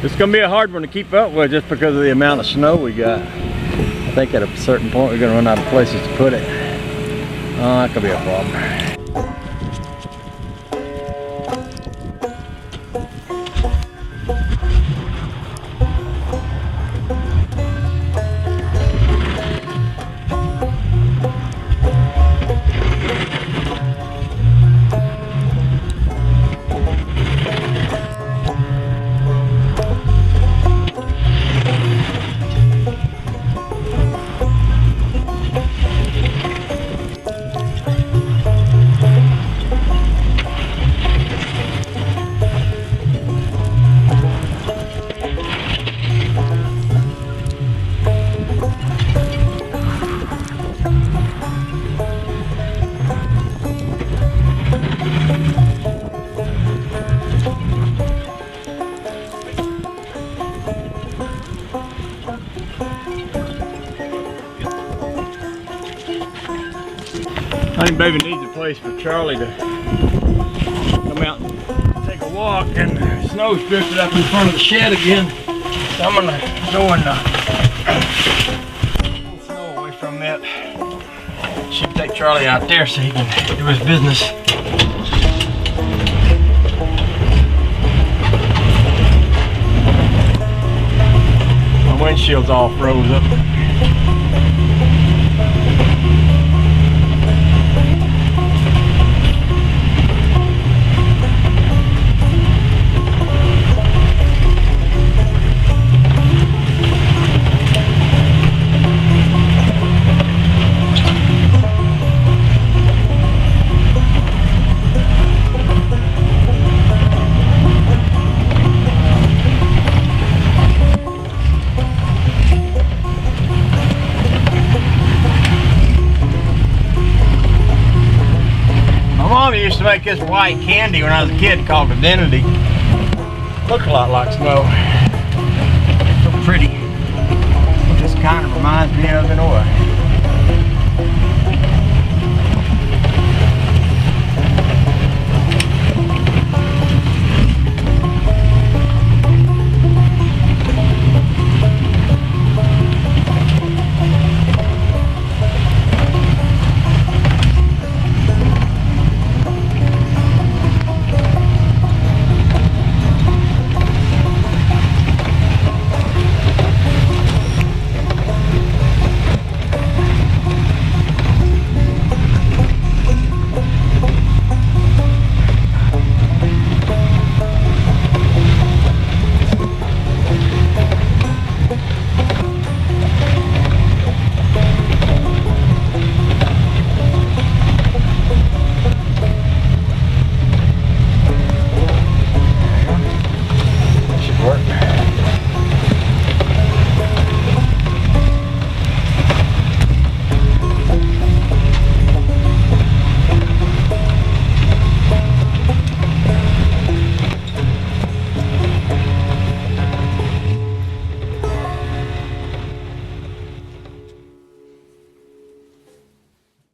It's gonna be a hard one to keep up with just because of the amount of snow we got. I think at a certain point we're gonna run out of places to put it. Oh, that could be a problem. I think baby needs a place for Charlie to come out and take a walk, and the snow's drifted up in front of the shed again. So I'm gonna go and pull snow away from that. Should take Charlie out there so he can do his business. My windshield's all froze up. Mom used to make this white candy when I was a kid called Identity. Looked a lot like snow. It's so pretty. It just kind of reminds me of it, or